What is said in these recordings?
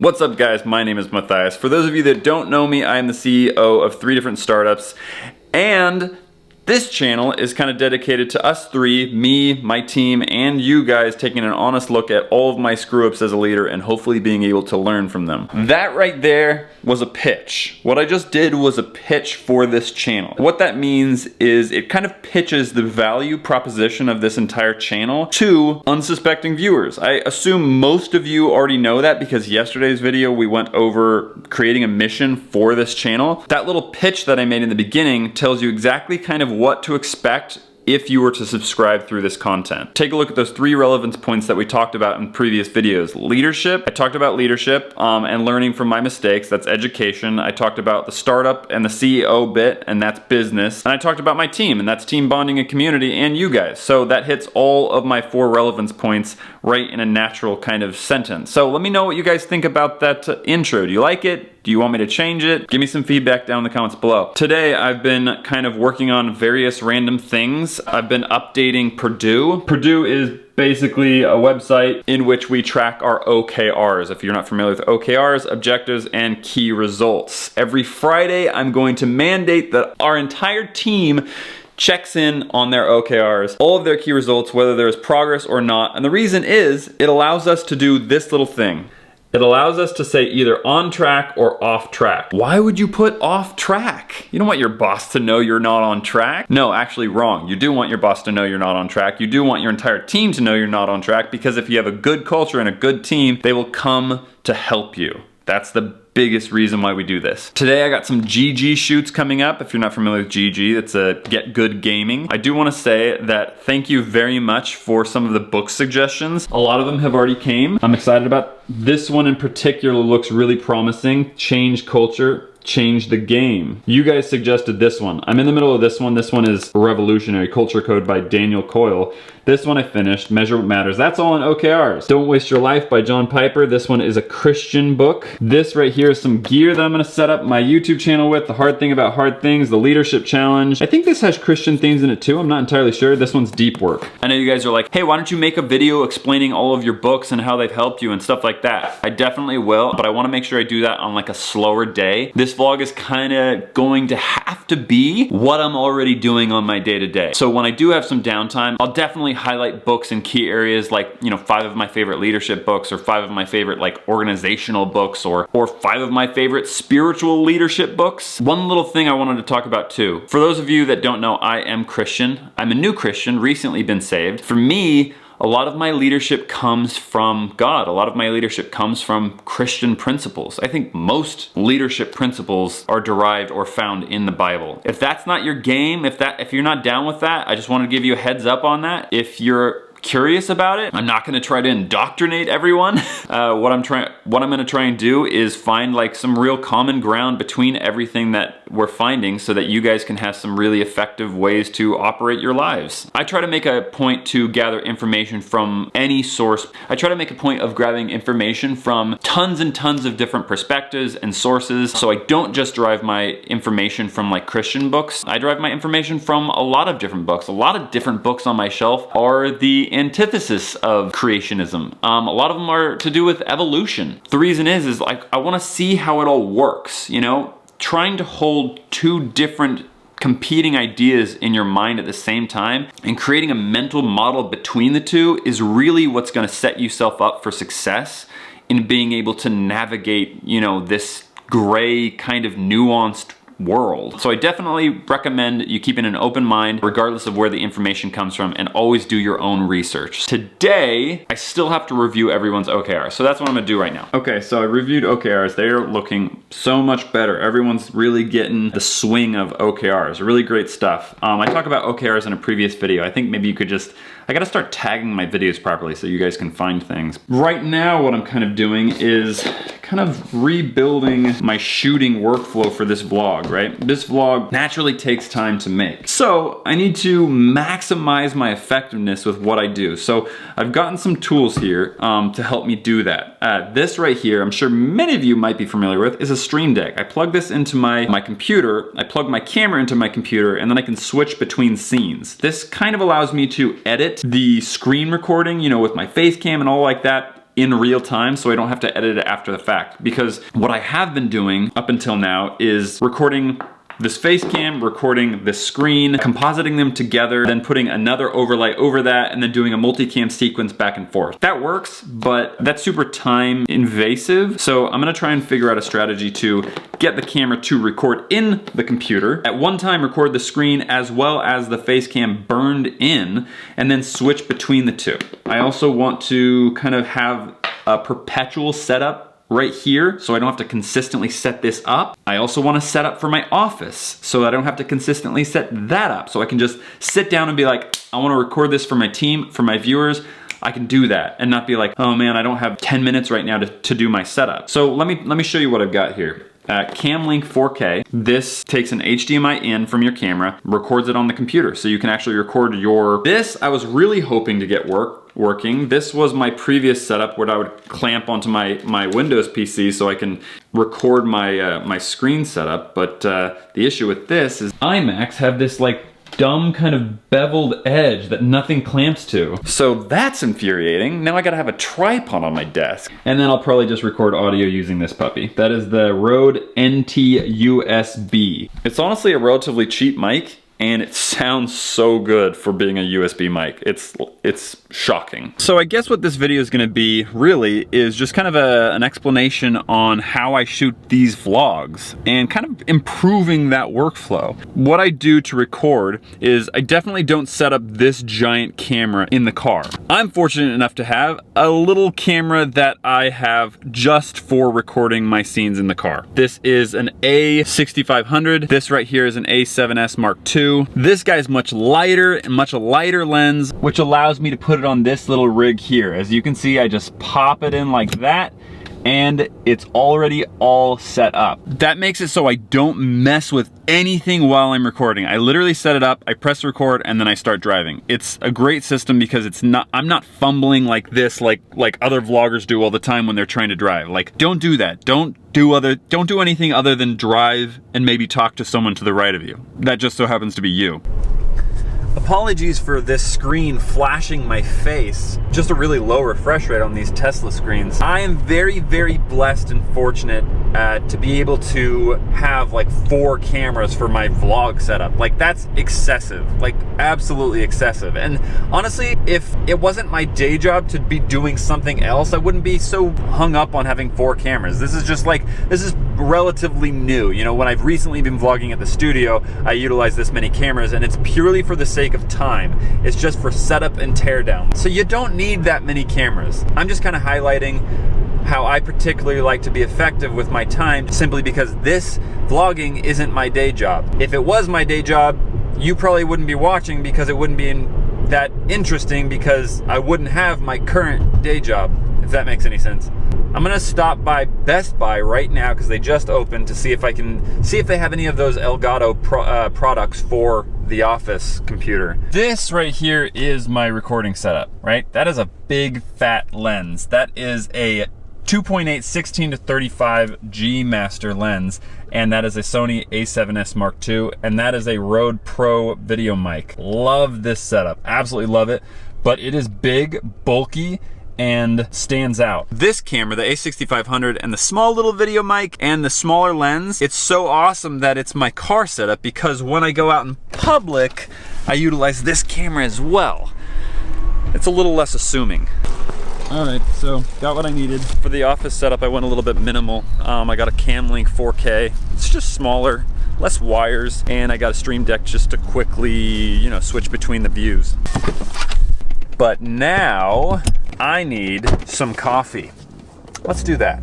What's up guys, my name is Matthias. For those of you that don't know me, I am the CEO of 3 different startups, and this channel is kind of dedicated to us three, me, my team, and you guys taking an honest look at all of my screw-ups as a leader and hopefully being able to learn from them. That right there was a pitch. What I just did was a pitch for this channel. What that means is it kind of pitches the value proposition of this entire channel to unsuspecting viewers. I assume most of you already know that because yesterday's video we went over creating a mission for this channel. That little pitch that I made in the beginning tells you exactly kind of what to expect if you were to subscribe through this content. Take a look at those 3 relevance points that we talked about in previous videos. Leadership, I talked about leadership and learning from my mistakes, that's education. I talked about the startup and the CEO bit, and that's business. And I talked about my team, and that's team bonding and community, and you guys. So that hits all of my 4 relevance points right in a natural kind of sentence. So let me know what you guys think about that intro. Do you like it? Do you want me to change it? Give me some feedback down in the comments below. Today, I've been kind of working on various random things. I've been updating Purdue. Purdue is basically a website in which we track our OKRs. If you're not familiar with OKRs, objectives and key results. Every Friday, I'm going to mandate that our entire team checks in on their OKRs, all of their key results, whether there's progress or not. And the reason is, it allows us to do this little thing. It allows us to say either on track or off track. Why would you put off track? You don't want your boss to know you're not on track. No, actually wrong. You do want your boss to know you're not on track. You do want your entire team to know you're not on track, because if you have a good culture and a good team, they will come to help you. That's the biggest reason why we do this. Today I got some GG shoots coming up. If you're not familiar with GG, it's a Get Good Gaming. I do want to say that thank you very much for some of the book suggestions. A lot of them have already came. I'm excited about this one in particular. Looks really promising. Change Culture, Change the Game. You guys suggested this one. I'm in the middle of this one. This one is Revolutionary Culture Code by Daniel Coyle. This one I finished, Measure What Matters. That's all in OKRs. Don't Waste Your Life by John Piper. This one is a Christian book. This right here is some gear that I'm gonna set up my YouTube channel with. The Hard Thing About Hard Things, the Leadership Challenge. I think this has Christian themes in it too. I'm not entirely sure. This one's Deep Work. I know you guys are like, hey, why don't you make a video explaining all of your books and how they've helped you and stuff like that. I definitely will, but I wanna make sure I do that on like a slower day. This vlog is kinda going to have to be what I'm already doing on my day-to-day. So when I do have some downtime, I'll definitely highlight books in key areas, like, you know, 5 of my favorite leadership books, or 5 of my favorite like organizational books, or 5 of my favorite spiritual leadership books. One little thing I wanted to talk about too. For those of you that don't know, I am Christian. I'm a new Christian, recently been saved. For me, a lot of my leadership comes from God. A lot of my leadership comes from Christian principles. I think most leadership principles are derived or found in the Bible. If that's not your game, if you're not down with that, I just want to give you a heads up on that. If you're curious about it, I'm not going to try to indoctrinate everyone. What I'm going to try and do is find like some real common ground between everything that we're finding, so that you guys can have some really effective ways to operate your lives. I try to make a point to gather information from any source. I try to make a point of grabbing information from tons and tons of different perspectives and sources. So I don't just derive my information from like Christian books. I derive my information from a lot of different books. A lot of different books on my shelf are the antithesis of creationism. A lot of them are to do with evolution. The reason is like, I want to see how it all works, you know? Trying to hold 2 different competing ideas in your mind at the same time and creating a mental model between the 2 is really what's going to set yourself up for success in being able to navigate, you know, this gray kind of nuanced world. So I definitely recommend you keeping an open mind regardless of where the information comes from, and always do your own research. Today, I still have to review everyone's OKRs, so that's what I'm gonna do right now. Okay, so I reviewed OKRs. They're looking so much better. Everyone's really getting the swing of OKRs. Really great stuff. I talked about OKRs in a previous video. I think maybe you could just, I gotta start tagging my videos properly so you guys can find things. Right now, what I'm kind of doing is kind of rebuilding my shooting workflow for this vlog, right? This vlog naturally takes time to make. So I need to maximize my effectiveness with what I do. So I've gotten some tools here to help me do that. This right here, I'm sure many of you might be familiar with, is a Stream Deck. I plug this into my computer, I plug my camera into my computer, and then I can switch between scenes. This kind of allows me to edit the screen recording, you know, with my face cam and all like that, in real time so I don't have to edit it after the fact. Because what I have been doing up until now is recording this face cam, recording this screen, compositing them together, then putting another overlay over that, and then doing a multicam sequence back and forth. That works, but that's super time invasive. So I'm gonna try and figure out a strategy to get the camera to record in the computer. At one time, record the screen as well as the face cam burned in, and then switch between the two. I also want to kind of have a perpetual setup right here, so I don't have to consistently set this up. I also want to set up for my office so that I don't have to consistently set that up. So I can just sit down and be like, I want to record this for my team, for my viewers. I can do that and not be like, oh man, I don't have 10 minutes right now to do my setup. So let me show you what I've got here. Camlink 4K. This takes an HDMI in from your camera, records it on the computer, so you can actually record your... This I was really hoping to get working. This was my previous setup where I would clamp onto my Windows PC so I can record my screen setup, but the issue with this is iMacs have this like dumb kind of beveled edge that nothing clamps to. So that's infuriating. Now I gotta have a tripod on my desk. And then I'll probably just record audio using this puppy. That is the Rode NT USB. It's honestly a relatively cheap mic, and it sounds so good for being a USB mic. It's shocking. So I guess what this video is gonna be really is just kind of an explanation on how I shoot these vlogs and kind of improving that workflow. What I do to record is I definitely don't set up this giant camera in the car. I'm fortunate enough to have a little camera that I have just for recording my scenes in the car. This is an A6500. This right here is an A7S Mark II. This guy's much lighter and much a lighter lens, which allows me to put it on this little rig here. As you can see, I just pop it in like that, and it's already all set up. That makes it so I don't mess with anything while I'm recording. I literally set it up, I press record, and then I start driving. It's a great system because I'm not fumbling like this like other vloggers do all the time when they're trying to drive. Like, don't do that. Don't do anything other than drive and maybe talk to someone to the right of you. That just so happens to be you. Apologies for this screen flashing my face. Just a really low refresh rate on these Tesla screens. I am very, very blessed and fortunate to be able to have like 4 cameras for my vlog setup. Like, that's excessive, like absolutely excessive. And honestly, if it wasn't my day job to be doing something else, I wouldn't be so hung up on having 4 cameras. This is relatively new. You know, when I've recently been vlogging at the studio, I utilize this many cameras, and it's purely for the sake of time. It's just for setup and teardown. So you don't need that many cameras. I'm just kind of highlighting how I particularly like to be effective with my time, simply because this vlogging isn't my day job. If it was my day job, you probably wouldn't be watching because it wouldn't be that interesting, because I wouldn't have my current day job, if that makes any sense. I'm gonna stop by Best Buy right now because they just opened, to see if they have any of those Elgato products for the office computer. This right here is my recording setup, right? That is a big fat lens. That is a 2.8 16-35 G Master lens, and that is a Sony A7S Mark II, and that is a Rode Pro video mic. Love this setup, absolutely love it, but it is big, bulky, and stands out. This camera, the A6500, and the small little video mic and the smaller lens, it's so awesome that it's my car setup, because when I go out in public, I utilize this camera as well. It's a little less assuming. All right, so got what I needed. For the office setup, I went a little bit minimal. I got a Camlink 4K. It's just smaller, less wires, and I got a Stream Deck just to quickly, you know, switch between the views. But now I need some coffee. Let's do that.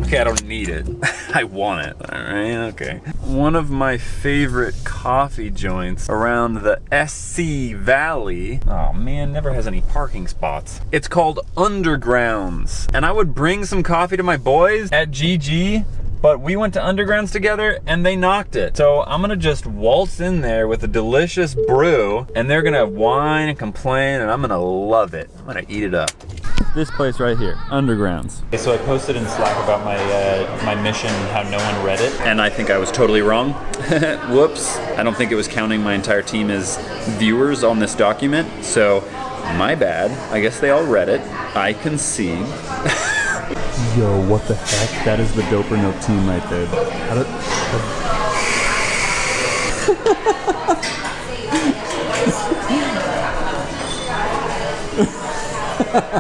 Okay, I don't need it. I want it. All right, okay. One of my favorite coffee joints around the SC Valley. Oh man, never has any parking spots. It's called Undergrounds. And I would bring some coffee to my boys at GG, but we went to Undergrounds together and they knocked it. So I'm gonna just waltz in there with a delicious brew, and they're gonna whine and complain, and I'm gonna love it. I'm gonna eat it up. This place right here, Undergrounds. Okay, so I posted in Slack about my mission, how no one read it, and I think I was totally wrong. Whoops. I don't think it was counting my entire team as viewers on this document, so My bad. I guess they all read it. I concede. Yo, what the heck? That is the Doper Nope team right there.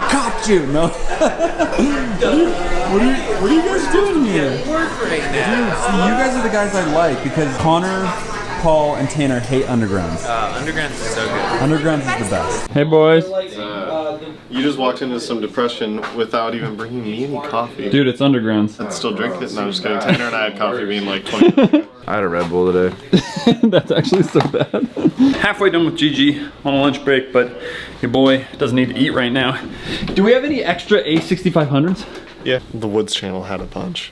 Copped you, no. What are you guys doing here? Dude, see, you guys are the guys I like because Connor, Paul, and Tanner hate Undergrounds. Undergrounds is so good. Undergrounds is the best. Hey boys. You just walked into some depression without even bringing me any coffee. Dude, it's Undergrounds. I'd still drink it. No, I'm just kidding. Tanner and I had coffee being like 20 minutes ago. I had a Red Bull today. That's actually so bad. Halfway done with GG on a lunch break, but your boy doesn't need to eat right now. Do we have any extra A6500s? Yeah, the Woods channel had a bunch.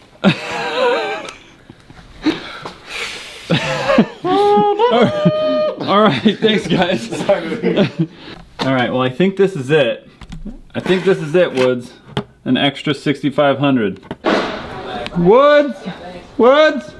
All right, thanks guys. All right, well I think this is it. I think this is it, Woods. An extra 6500. Woods! Woods!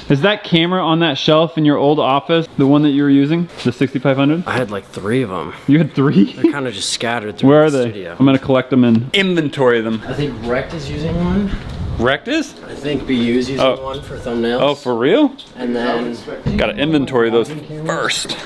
Is that camera on that shelf in your old office the one that you were using? The 6500? I had like 3 of them. You had 3? They're kind of just scattered through Where are the they? studio. I'm gonna collect them and inventory them. I think Rect is using one. Rectus? I think BU's using one for thumbnails. Oh, for real? And then Gotta inventory those first.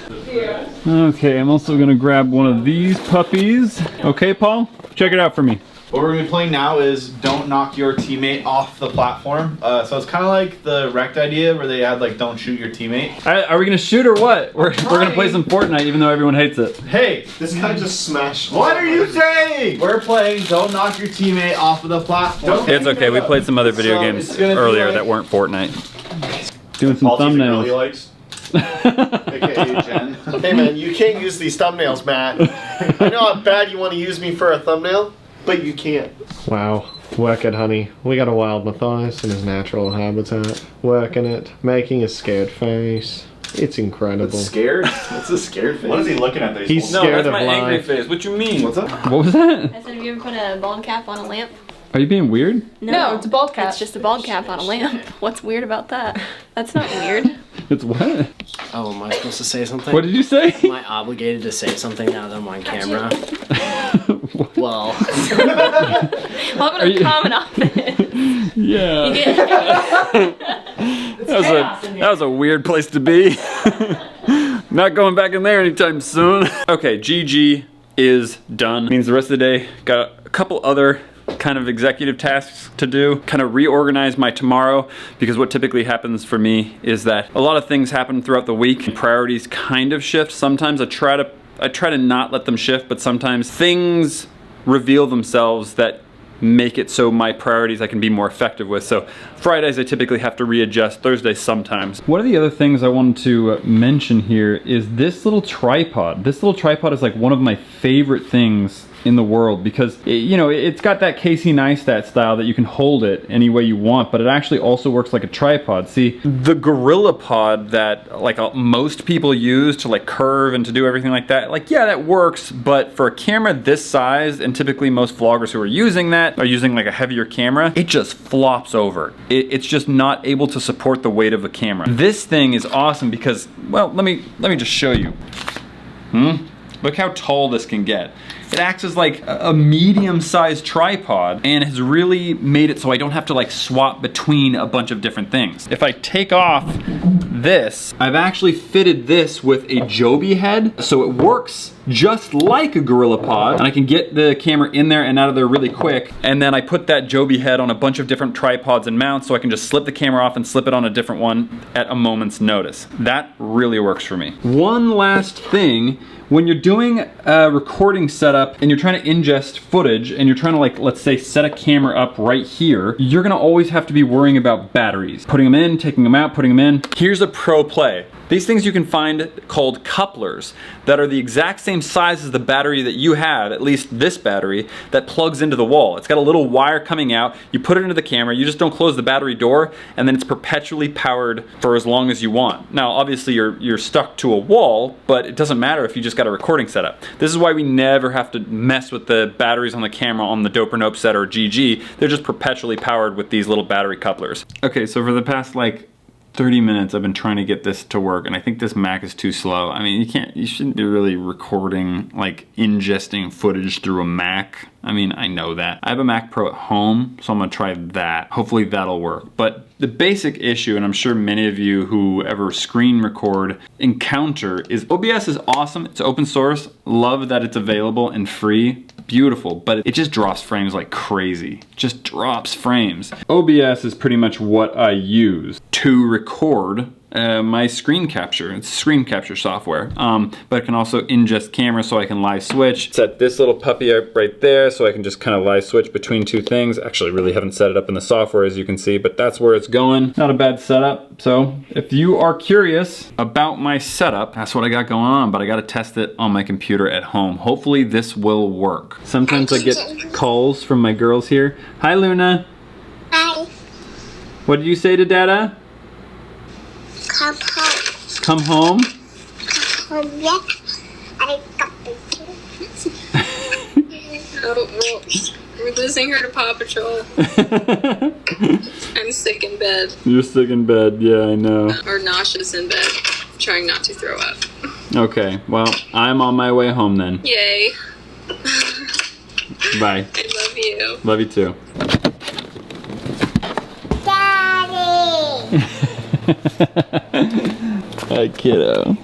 Okay, I'm also gonna grab one of these puppies. Okay, Paul? Check it out for me. What we're gonna be playing now is don't knock your teammate off the platform. So it's kind of like the Wrecked idea where they had like don't shoot your teammate. Are we gonna shoot or what? We're gonna play some Fortnite even though everyone hates it. Hey, This guy just smashed. what are you saying? We're playing don't knock your teammate off of the platform. It's okay, we played some other video So games it's gonna be earlier like- that weren't Fortnite. Doing some thumbnails. likes. AKA Jen. Hey man, you can't use these thumbnails, Matt. I know how bad you want to use me for a thumbnail, but you can't. Wow. Work it, honey. We got a wild Matthias in his natural habitat. Working it, making a scared face. It's incredible. Scared? What's a scared face? What is he looking at? He's scared of life. face. What you mean? What's up? What was that? I said, have you ever put a bald cap on a lamp? Are you being weird? No, it's a bald cap. It's just a bald cap on a lamp. What's weird about that? That's not weird. It's what? oh, am I supposed to say something? What did you say? Am I obligated to say something now that I'm on camera? Well, Welcome to the common office. Yeah. You get That was a weird place to be. Not going back in there anytime soon. Okay, GG is done. Means the rest of the day got a couple other kind of executive tasks to do, kind of reorganize my tomorrow, because what typically happens for me is that a lot of things happen throughout the week and priorities kind of shift. Sometimes I try to not let them shift, but sometimes things reveal themselves that make it so my priorities I can be more effective with. So Fridays I typically have to readjust, Thursdays sometimes. One of the other things I wanted to mention here is this little tripod. This little tripod is like one of my favorite things in the world because it's got that Casey Neistat style that you can hold it any way you want, but it actually also works like a tripod. See, the GorillaPod that like most people use to like curve and to do everything like that, like yeah, that works, but for a camera this size, and typically most vloggers who are using that are using like a heavier camera, it just flops over. It's just not able to support the weight of a camera. This thing is awesome because, well, let me just show you. Look how tall this can get. It acts as like a medium-sized tripod and has really made it so I don't have to like swap between a bunch of different things. If I take off this, I've actually fitted this with a Joby head, so it works just like a GorillaPod, and I can get the camera in there and out of there really quick. And then I put that Joby head on a bunch of different tripods and mounts, so I can just slip the camera off and slip it on a different one at a moment's notice. That really works for me. One last thing, when you're doing a recording setup and you're trying to ingest footage and you're trying to, like, let's say set a camera up right here, you're gonna always have to be worrying about batteries. Putting them in, taking them out, putting them in. Here's a pro play. These things you can find called couplers that are the exact same size as the battery that you have, at least this battery, that plugs into the wall. It's got a little wire coming out, you put it into the camera, you just don't close the battery door, and then it's perpetually powered for as long as you want. Now, obviously you're stuck to a wall, but it doesn't matter if you just got a recording setup. This is why we never have to mess with the batteries on the camera on the Doper Nope set or GG. They're just perpetually powered with these little battery couplers. Okay, so for the past like 30 minutes I've been trying to get this to work, and I think this Mac is too slow. I mean, you shouldn't be really recording, like ingesting footage through a Mac. I mean, I know that. I have a Mac Pro at home, so I'm gonna try that. Hopefully that'll work. But the basic issue, and I'm sure many of you who ever screen record encounter, is OBS is awesome. It's open source. Love that it's available and free. Beautiful, but it just drops frames like crazy. Just drops frames. OBS is pretty much what I use to record my screen capture. It's screen capture software, but it can also ingest camera, so I can live switch. Set this little puppy up right there, so I can just kind of live switch between two things. Actually, really haven't set it up in the software, as you can see, but that's where it's going. Not a bad setup. So if you are curious about my setup, that's what I got going on, but I got to test it on my computer at home. Hopefully this will work. Sometimes I get calls from my girls here. Hi, Luna. Hi. What did you say to Dada? Come home. Come home? Come home, yeah. I got the Oh, well, we're losing her to Paw Patrol. I'm sick in bed. You're sick in bed, yeah, I know. Or nauseous in bed. Trying not to throw up. Okay, well, I'm on my way home then. Yay. Bye. I love you. Love you too. Daddy. Hi, kiddo.